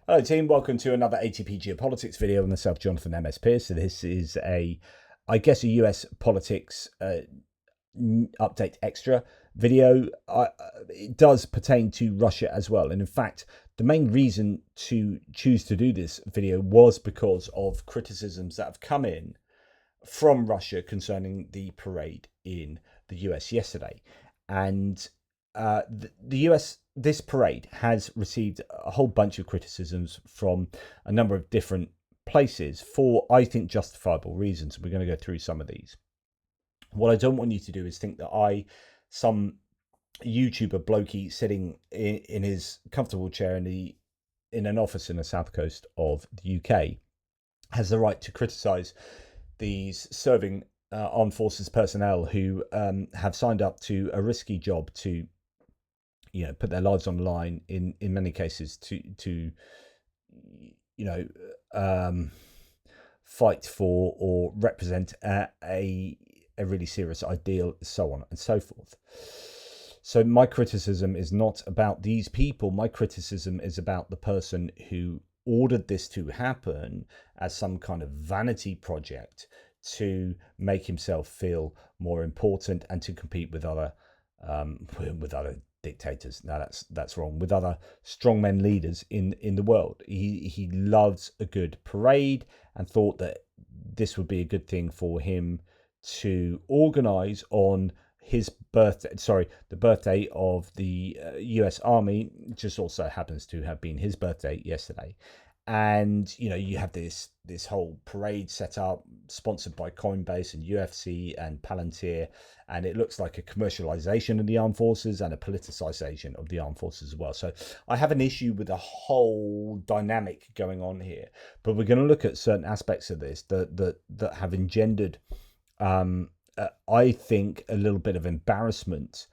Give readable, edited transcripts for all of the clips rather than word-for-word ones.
Hello team, welcome to another ATP Geopolitics video with myself, Jonathan MS Pearce. So this is a US politics update extra video. It does pertain to Russia as well. And in fact, the main reason to choose to do this video was because of criticisms that have come in from Russia concerning the parade in the US yesterday. And the US, this parade has received a whole bunch of criticisms from a number of different places for, I think, justifiable reasons. We're going to go through some of these. What I don't want you to do is think that some YouTuber blokey sitting in his comfortable chair in an office in the south coast of the UK, has the right to criticise these serving armed forces personnel who have signed up to a risky job to put their lives on the line in many cases to fight for or represent a really serious ideal, so on and so forth. So my criticism is not about these people. My criticism is about the person who ordered this to happen as some kind of vanity project to make himself feel more important and to compete with other dictators. Now that's wrong. With other strongmen leaders in the world. He loves a good parade and thought that this would be a good thing for him to organize on his birthday, the birthday of the US Army. Just also happens to have been his birthday yesterday. And you have this whole parade set up, sponsored by Coinbase and UFC and Palantir, and it looks like a commercialization of the armed forces and a politicization of the armed forces as well. So I have an issue with the whole dynamic going on here, but we're going to look at certain aspects of this that have engendered, I think, a little bit of embarrassment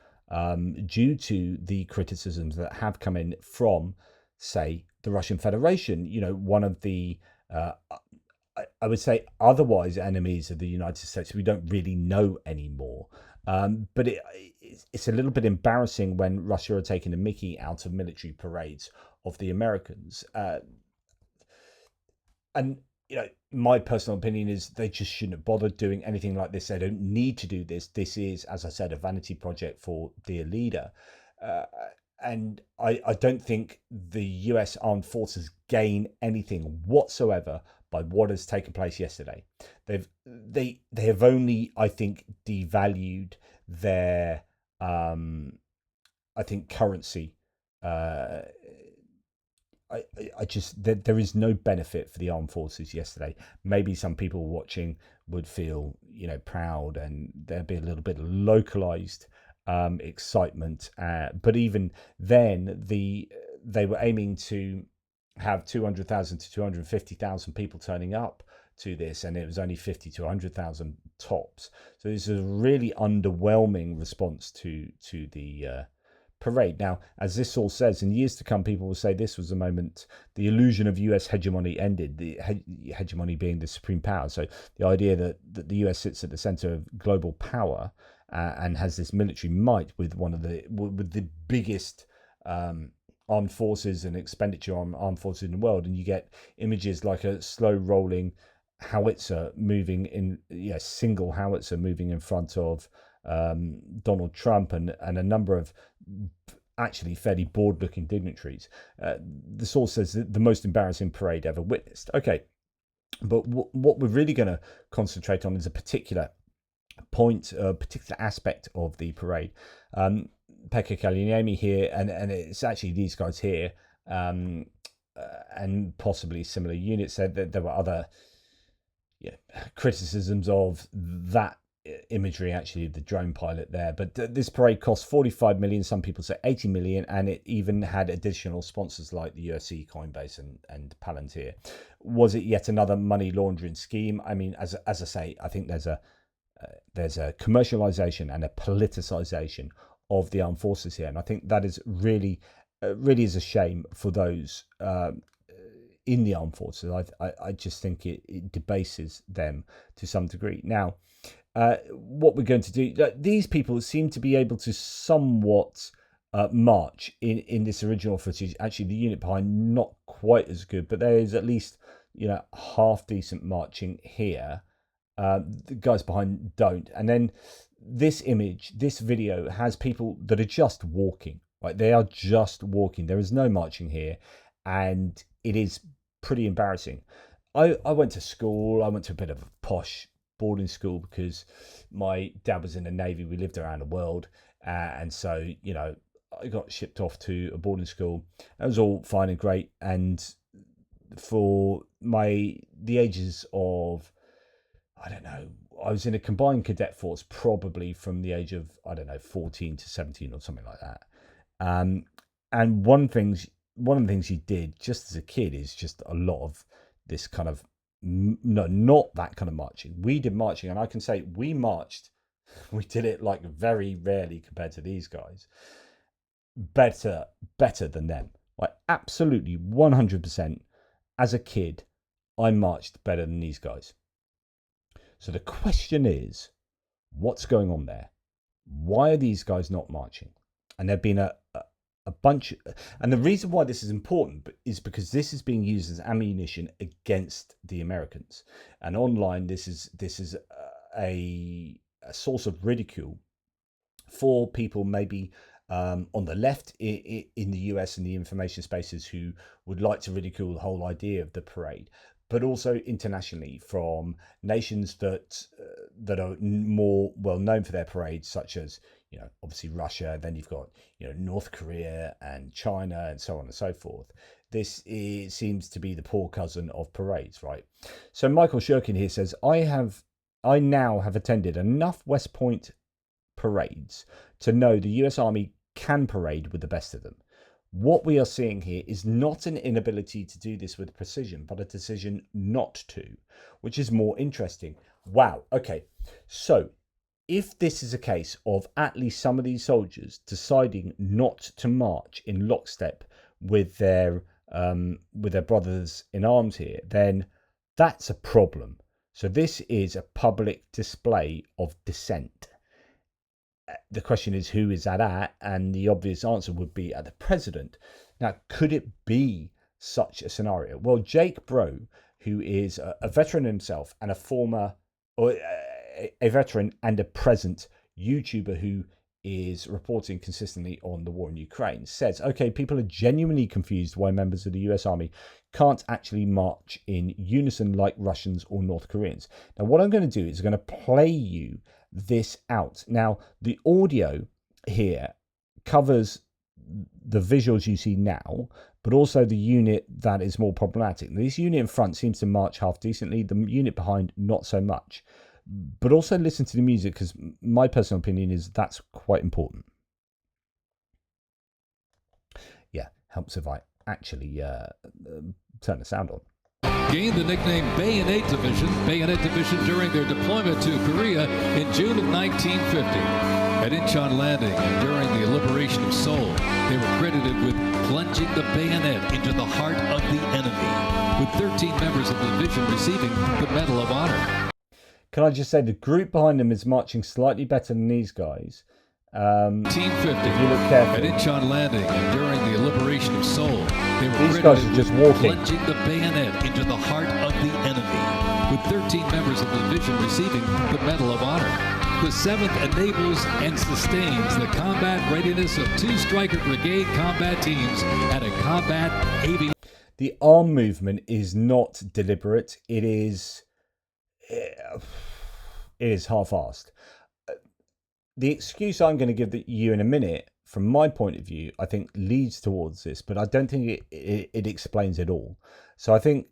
due to the criticisms that have come in from, say, the Russian Federation. One of the, I would say, otherwise enemies of the United States we don't really know anymore. But it's a little bit embarrassing when Russia are taking a mickey out of military parades of the Americans. And my personal opinion is they just shouldn't have bothered doing anything like this. They don't need to do this. This is, as I said, a vanity project for their leader. And I don't think the US armed forces gain anything whatsoever by what has taken place yesterday. They have only, I think, devalued their currency. I just there is no benefit for the armed forces yesterday. Maybe some people watching would feel proud, and there'd be a little bit of localized excitement, but even then they were aiming to have 200,000 to 250,000 people turning up to this, and it was only 50 to 100,000 tops. So this is a really underwhelming response to the parade. Now, as this all says, in years to come, people will say this was the moment the illusion of US hegemony ended, the hegemony being the supreme power. So the idea that the US sits at the center of global power and has this military might with with the biggest armed forces and expenditure on armed forces in the world, and you get images like a slow rolling howitzer moving in, single howitzer moving in front of Donald Trump and a number of actually fairly bored looking dignitaries. The source says the most embarrassing parade ever witnessed. Okay, but what we're really going to concentrate on is a particular point, a particular aspect of the parade. Pekka Kaliniemi here, and it's actually these guys here, and possibly similar units. Said that there were other criticisms of that imagery, actually, of the drone pilot there. But this parade cost 45 million. Some people say 80 million, and it even had additional sponsors like the UFC, Coinbase, and Palantir. Was it yet another money laundering scheme? I mean, as I say, I think there's a commercialization and a politicization of the armed forces here, and I think that is really is a shame for those in the armed forces. I just think it debases them to some degree. Now, what we're going to do, these people seem to be able to somewhat march in this original footage. Actually, the unit behind not quite as good, but there is at least, half decent marching here. The guys behind don't. And then this video has people that are just walking, right? They are just walking. There is no marching here, and it is pretty embarrassing. I went to school. I went to a bit of a posh boarding school because my dad was in the Navy. We lived around the world, and so I got shipped off to a boarding school. That was all fine and great, and for the ages of, I don't know, I was in a combined cadet force probably from the age of, 14 to 17 or something like that. And one of the things you did just as a kid is just a lot of this kind of, no, not that kind of marching. We did marching, and I can say we marched. We did it like very rarely compared to these guys. Better than them. Like absolutely 100%. As a kid, I marched better than these guys. So the question is, what's going on there? Why are these guys not marching? And there've been a bunch, and the reason why this is important is because this is being used as ammunition against the Americans. And online, this is a source of ridicule for people maybe on the left in the US and the information spaces who would like to ridicule the whole idea of the parade, but also internationally from nations that are more well known for their parades, such as obviously Russia. Then you've got North Korea and China and so on and so forth. This seems to be the poor cousin of parades, right? So Michael Shirkin here says, I now have attended enough West Point parades to know the US Army can parade with the best of them. What we are seeing here is not an inability to do this with precision, but a decision not to, which is more interesting. Wow. Okay. So if this is a case of at least some of these soldiers deciding not to march in lockstep with their brothers in arms here, then that's a problem. So this is a public display of dissent. The question is, who is that at? And the obvious answer would be at the president. Now, could it be such a scenario? Well, Jake Bro, who is a veteran himself and a veteran and a present YouTuber who is reporting consistently on the war in Ukraine, says, okay, people are genuinely confused why members of the US Army can't actually march in unison like Russians or North Koreans. Now, what I'm going to do is I'm going to play you this out. Now, the audio here covers the visuals you see now, but also the unit that is more problematic. This unit in front seems to march half decently, the unit behind not so much. But also listen to the music, because my personal opinion is that's quite important. Yeah, helps if I actually turn the sound on. Gained the nickname Bayonet Division during their deployment to Korea in June of 1950. At Incheon Landing and during the liberation of Seoul, they were credited with plunging the bayonet into the heart of the enemy, with 13 members of the division receiving the Medal of Honor. Can I just say the group behind them is marching slightly better than these guys. 1950. If you look carefully. At Incheon Landing and during the liberation of Seoul, they were these guys are just walking, plunging the bayonet into the heart of the enemy, with 13 members of the division receiving the Medal of Honor. The 7th enables and sustains the combat readiness of 2 Stryker Brigade combat teams at a combat aviation. The arm movement is not deliberate. It is half-assed. The excuse I'm going to give you in a minute, from my point of view, I think leads towards this, but I don't think it explains it all. So I think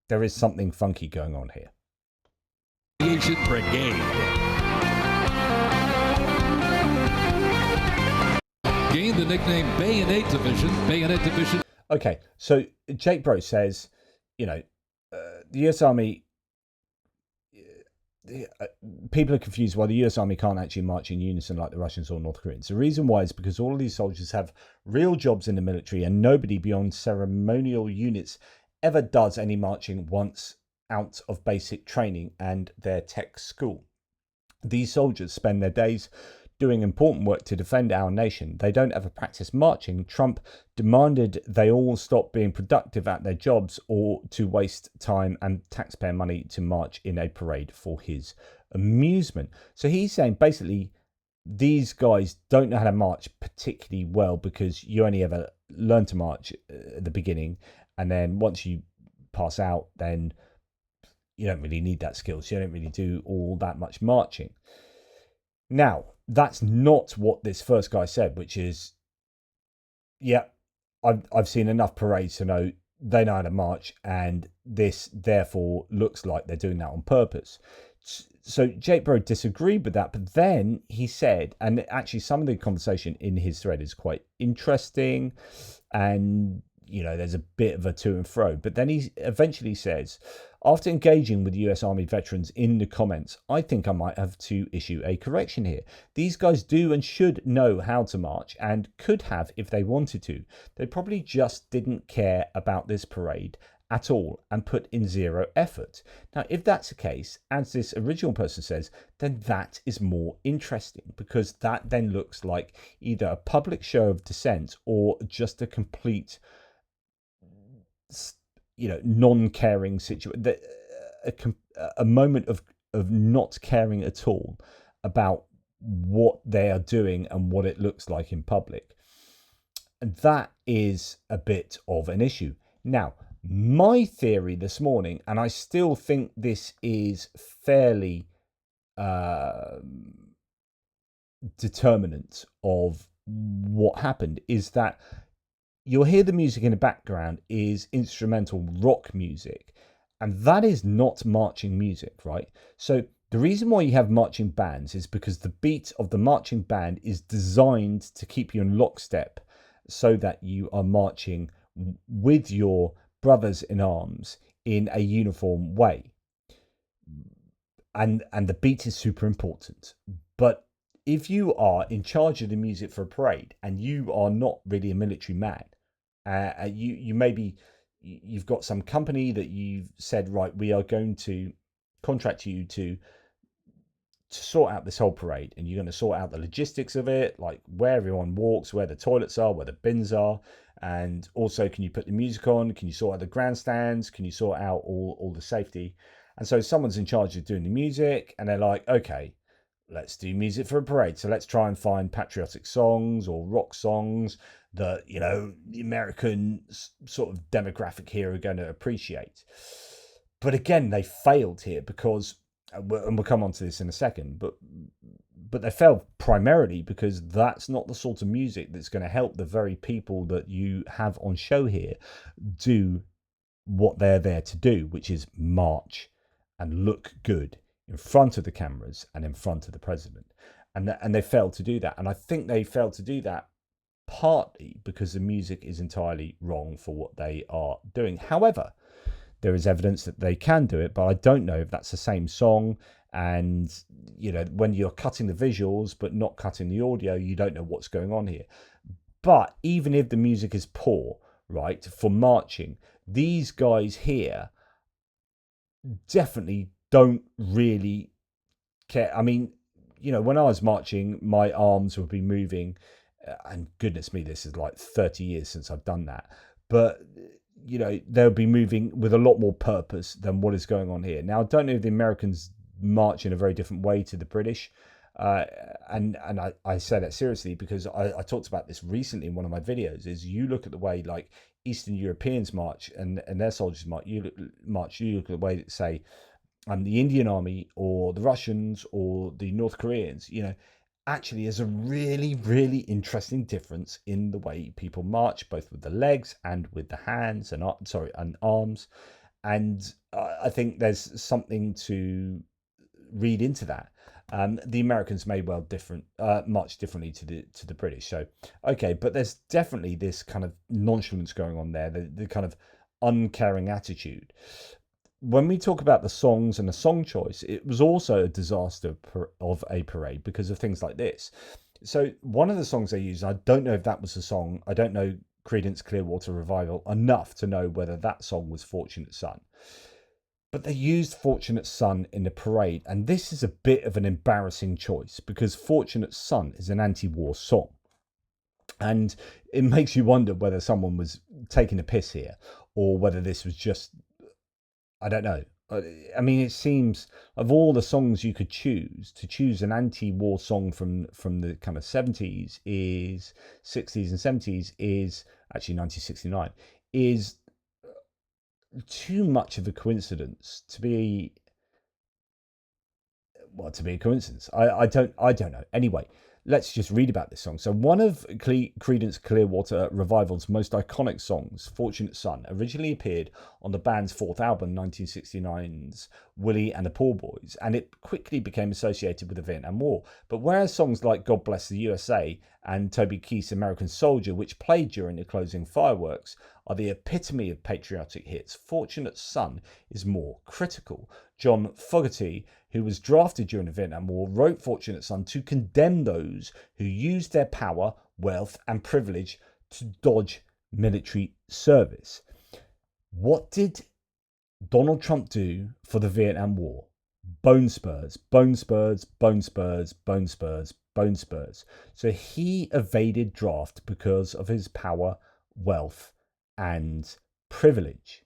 there is something funky going on here. Aviation Brigade gained the nickname Bayonet Division. Okay, so Jake Bro says, the US Army, people are confused why the US Army can't actually march in unison like the Russians or North Koreans. The reason why is because all of these soldiers have real jobs in the military, and nobody beyond ceremonial units ever does any marching once out of basic training and their tech school. These soldiers spend their days doing important work to defend our nation. They don't ever practice marching. Trump demanded they all stop being productive at their jobs or to waste time and taxpayer money to march in a parade for his amusement. So he's saying basically these guys don't know how to march particularly well because you only ever learn to march at the beginning, and then once you pass out, then you don't really need that skill, so you don't really do all that much marching. Now, that's not what this first guy said, which is, yeah, I've seen enough parades to know they know how to march, and this therefore looks like they're doing that on purpose. So Jake Bro disagreed with that, but then he said, and actually some of the conversation in his thread is quite interesting, and there's a bit of a to and fro, but then he eventually says, after engaging with US Army veterans in the comments, I think I might have to issue a correction here. These guys do and should know how to march and could have if they wanted to. They probably just didn't care about this parade at all and put in zero effort. Now, if that's the case, as this original person says, then that is more interesting because that then looks like either a public show of dissent or just a complete non-caring situation, a moment of not caring at all about what they are doing and what it looks like in public. And that is a bit of an issue. Now, my theory this morning, and I still think this is fairly determinant of what happened, is that you'll hear the music in the background is instrumental rock music, and that is not marching music, right? So the reason why you have marching bands is because the beat of the marching band is designed to keep you in lockstep so that you are marching with your brothers in arms in a uniform way. And the beat is super important. But if you are in charge of the music for a parade and you are not really a military man, you've got some company that you've said, right, we are going to contract you to sort out this whole parade, and you're going to sort out the logistics of it, like where everyone walks, where the toilets are, where the bins are, and also can you put the music on, can you sort out the grandstands, can you sort out all the safety. And so someone's in charge of doing the music, and they're like, okay, let's do music for a parade, so let's try and find patriotic songs or rock songs that the American sort of demographic here are going to appreciate. But again, they failed here because, and we'll come on to this in a second, but they failed primarily because that's not the sort of music that's going to help the very people that you have on show here do what they're there to do, which is march and look good in front of the cameras and in front of the president. And they failed to do that. And I think they failed to do that partly because the music is entirely wrong for what they are doing. However, there is evidence that they can do it, but I don't know if that's the same song. And, when you're cutting the visuals but not cutting the audio, you don't know what's going on here. But even if the music is poor, right, for marching, these guys here definitely don't really care. I mean, when I was marching, my arms would be moving, and goodness me, this is like 30 years since I've done that. But, they'll be moving with a lot more purpose than what is going on here. Now, I don't know if the Americans march in a very different way to the British. And I say that seriously because I talked about this recently in one of my videos, is you look at the way like Eastern Europeans march and their soldiers march, you look at the way that, say, the Indian army or the Russians or the North Koreans, actually there's a really, really interesting difference in the way people march, both with the legs and with the hands and arms. And I think there's something to read into that. The Americans may well march differently to the British. So, okay, but there's definitely this kind of nonchalance going on there, the kind of uncaring attitude. When we talk about the songs and the song choice, it was also a disaster of a parade because of things like this. So one of the songs they used, I don't know if that was the song. I don't know Creedence Clearwater Revival enough to know whether that song was Fortunate Son. But they used Fortunate Son in the parade, and this is a bit of an embarrassing choice because Fortunate Son is an anti-war song. And it makes you wonder whether someone was taking a piss here or whether this was just, I don't know. I mean, it seems of all the songs you could choose, to choose an anti-war song from the kind of 70s is 60s and 70s is actually 1969 is too much of a coincidence to be a coincidence. I don't know. Anyway, let's just read about this song. So one of Creedence Clearwater Revival's most iconic songs, Fortunate Son, originally appeared on the band's fourth album, 1969's Willie and the Poor Boys, and it quickly became associated with the Vietnam War. But whereas songs like God Bless the USA and Toby Keith's American Soldier, which played during the closing fireworks, are the epitome of patriotic hits, Fortunate Son is more critical. John Fogerty, who was drafted during the Vietnam War, wrote Fortunate Son to condemn those who used their power, wealth, and privilege to dodge military service. What did Donald Trump do for the Vietnam War? Bone spurs, bone spurs, bone spurs, bone spurs, bone spurs. So he evaded draft because of his power, wealth, and privilege.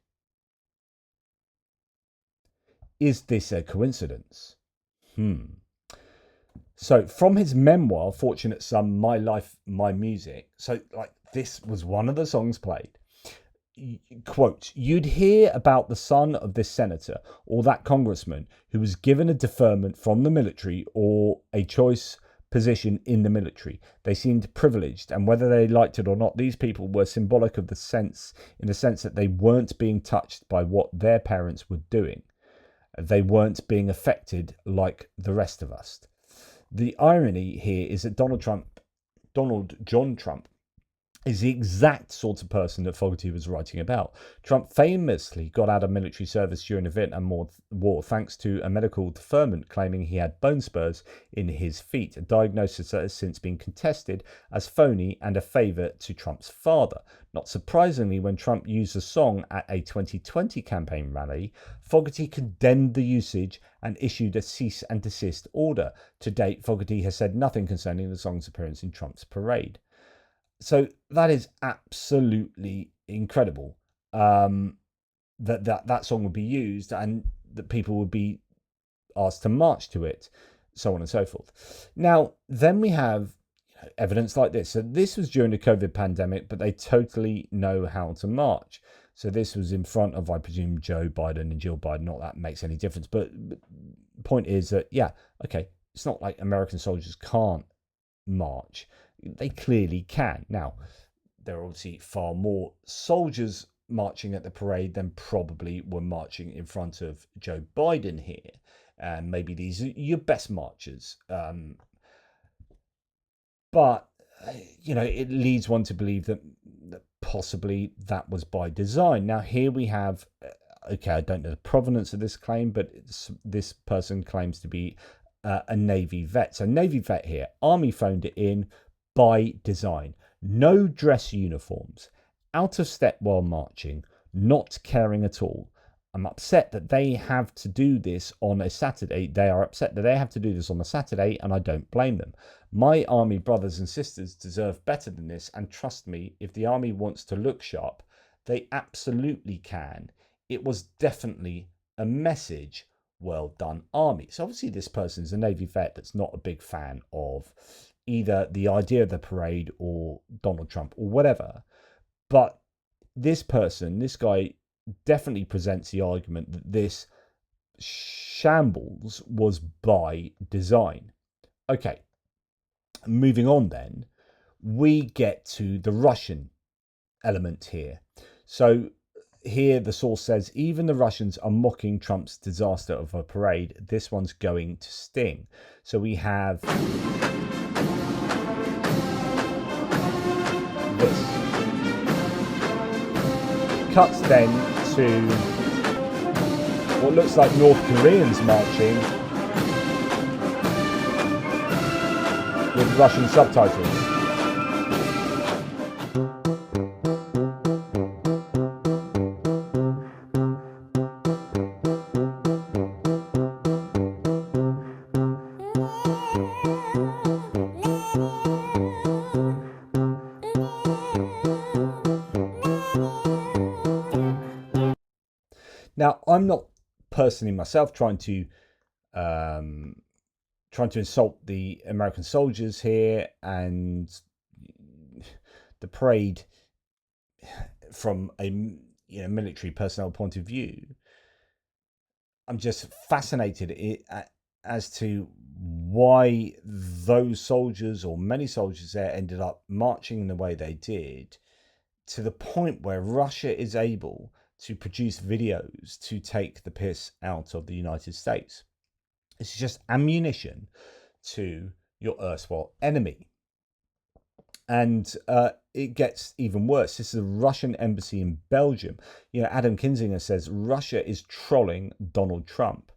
Is this a coincidence? So from his memoir, Fortunate Son, My Life, My Music, so like this was one of the songs played. Quote, you'd hear about the son of this senator or that congressman who was given a deferment from the military or a choice position in the military. They seemed privileged, and whether they liked it or not, these people were symbolic of the sense that they weren't being touched by what their parents were doing. They weren't being affected like the rest of us. The irony here is that Donald John Trump is the exact sort of person that Fogerty was writing about. Trump famously got out of military service during the Vietnam War thanks to a medical deferment claiming he had bone spurs in his feet, a diagnosis that has since been contested as phony and a favour to Trump's father. Not surprisingly, when Trump used the song at a 2020 campaign rally, Fogerty condemned the usage and issued a cease and desist order. To date, Fogerty has said nothing concerning the song's appearance in Trump's parade. So that is absolutely incredible, that song would be used and that people would be asked to march to it, so on and so forth. Now, then we have evidence like this. So this was during the COVID pandemic, but they totally know how to march. So this was in front of, I presume, Joe Biden and Jill Biden. Not that makes any difference. But the point is that, yeah, okay, it's not like American soldiers can't march. They clearly can. Now, there are obviously far more soldiers marching at the parade than probably were marching in front of Joe Biden here. And maybe these are your best marchers. But, it leads one to believe that possibly that was by design. Now, here we have, okay, I don't know the provenance of this claim, but this person claims to be a Navy vet. So Navy vet here, Army phoned it in by design. No dress uniforms, out of step while marching, not caring at all. I'm upset that they have to do this on a Saturday. They are upset that they have to do this on a Saturday, and I don't blame them. My Army brothers and sisters deserve better than this, and trust me, if the Army wants to look sharp, they absolutely can. It was definitely a message. Well done, Army. So obviously this person is a Navy vet that's not a big fan of either the idea of the parade or Donald Trump or whatever. But this guy definitely presents the argument that this shambles was by design. Okay, moving on then, we get to the Russian element here. So here the source says, even the Russians are mocking Trump's disaster of a parade. This one's going to sting. So we have this. Cuts then to what looks like North Koreans marching with Russian subtitles. Now, I'm not personally myself trying to insult the American soldiers here, and the parade from a military personnel point of view. I'm just fascinated as to why those soldiers, or many soldiers there, ended up marching in the way they did, to the point where Russia is able to produce videos to take the piss out of the United States. It's just ammunition to your erstwhile enemy. And it gets even worse. This is a Russian embassy in Belgium. Adam Kinzinger says Russia is trolling Donald Trump.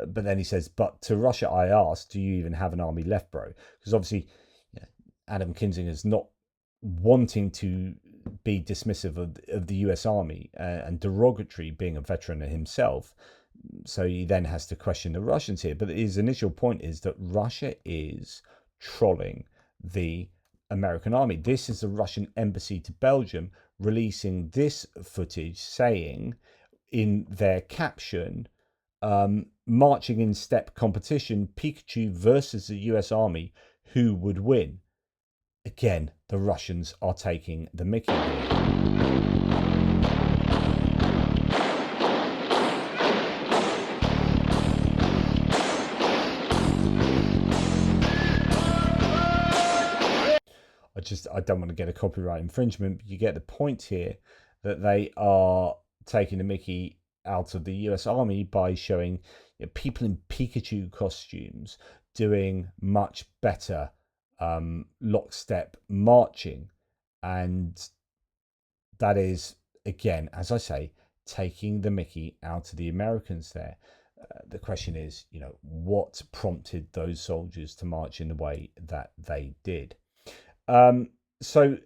But then he says, but to Russia, I ask, do you even have an army left, bro? Because obviously, Adam Kinzinger is not wanting to be dismissive of the US Army and derogatory, being a veteran himself. So he then has to question the Russians here. But his initial point is that Russia is trolling the American army. This is the Russian embassy to Belgium releasing this footage, saying in their caption, marching in step competition, Pikachu versus the US Army, who would win? Again, the Russians are taking the mickey here. I don't want to get a copyright infringement, but you get the point here that they are taking the mickey out of the US Army by showing people in Pikachu costumes doing much better lockstep marching. And that is, again, as I say, taking the mickey out of the Americans there. The question is, what prompted those soldiers to march in the way that they did? So,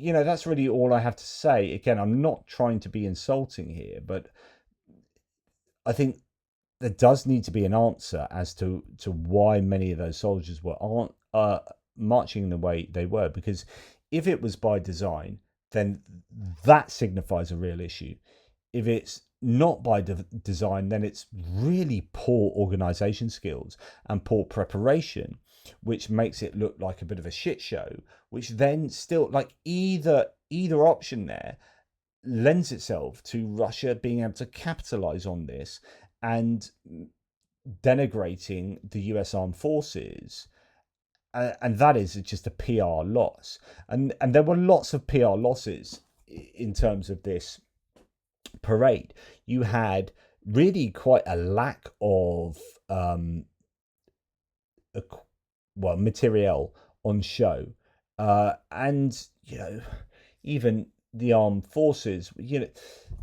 that's really all I have to say. Again, I'm not trying to be insulting here, but I think there does need to be an answer as to why many of those soldiers aren't marching in the way they were. Because if it was by design, then that signifies a real issue. If it's not by design, then it's really poor organization skills and poor preparation, which makes it look like a bit of a shit show, which then still, like, either option there lends itself to Russia being able to capitalize on this and denigrating the US armed forces. And that is just a PR loss. And there were lots of PR losses in terms of this parade. You had really quite a lack of material on show, and even the armed forces.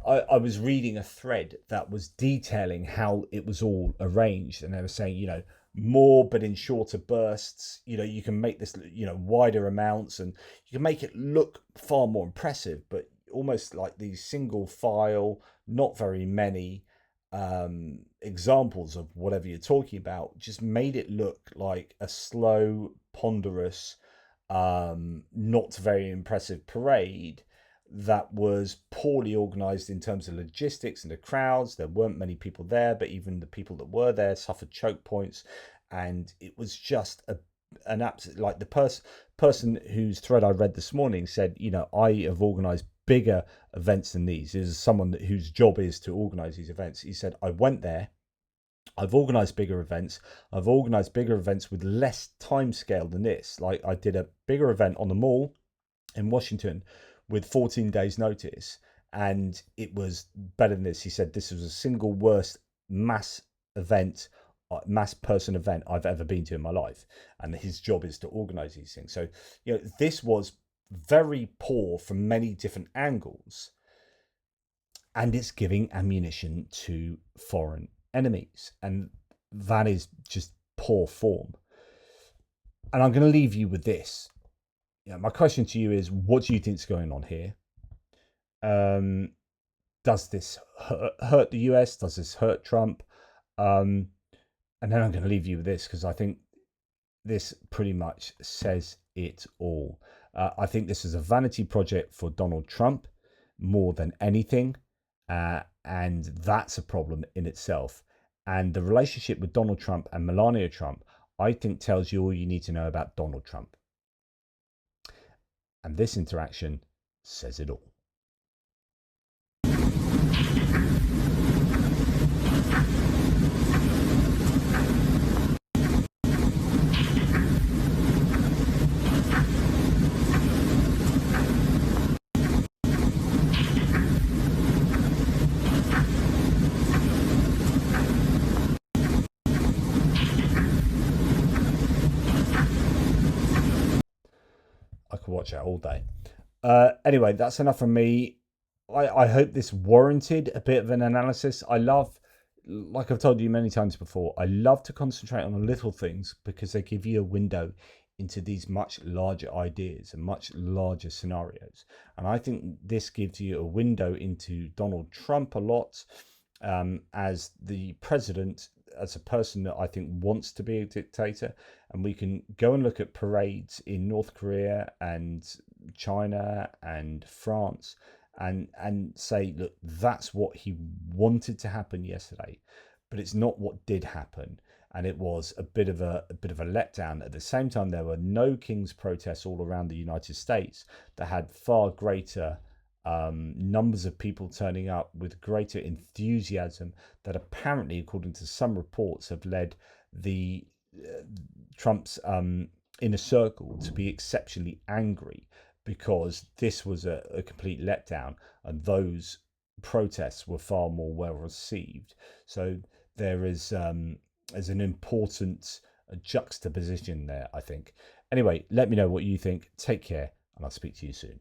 I was reading a thread that was detailing how it was all arranged, and they were saying more but in shorter bursts. You can make this wider amounts, and you can make it look far more impressive, but almost like these single file, not very many examples of whatever you're talking about, just made it look like a slow, ponderous, not very impressive parade that was poorly organized in terms of logistics and the crowds. There weren't many people there, but even the people that were there suffered choke points, and it was just an absolute, like, the person whose thread I read this morning said, I have organized bigger events than these. This is someone whose job is to organize these events. He said, I went there, I've organized bigger events. I've organized bigger events with less time scale than this. Like, I did a bigger event on the Mall in Washington with 14 days notice, and it was better than this. He said this was the single worst mass person event I've ever been to in my life, and his job is to organize these things. So this was very poor from many different angles, and it's giving ammunition to foreign enemies, and that is just poor form. And I'm going to leave you with this. My question to you is, what do you think is going on here? Does this hurt the US? Does this hurt Trump? And then I'm going to leave you with this, because I think this pretty much says it all. I think this is a vanity project for Donald Trump more than anything. and that's a problem in itself. And the relationship with Donald Trump and Melania Trump, I think, tells you all you need to know about Donald Trump. And this interaction says it all. I could watch it all day. Anyway, that's enough from me. I hope this warranted a bit of an analysis. I love, like I've told you many times before, I love to concentrate on the little things because they give you a window into these much larger ideas and much larger scenarios. And I think this gives you a window into Donald Trump a lot, as the president, as a person that I think wants to be a dictator. And we can go and look at parades in North Korea and China and France and say, look, that's what he wanted to happen yesterday, but it's not what did happen. And it was a bit of a letdown. At the same time, there were no King's protests all around the United States that had far greater numbers of people turning up with greater enthusiasm that apparently, according to some reports, have led the Trump's inner circle to be exceptionally angry because this was a complete letdown and those protests were far more well received. So there is as an important juxtaposition there, I think. Anyway, let me know what you think. Take care, and I'll speak to you soon.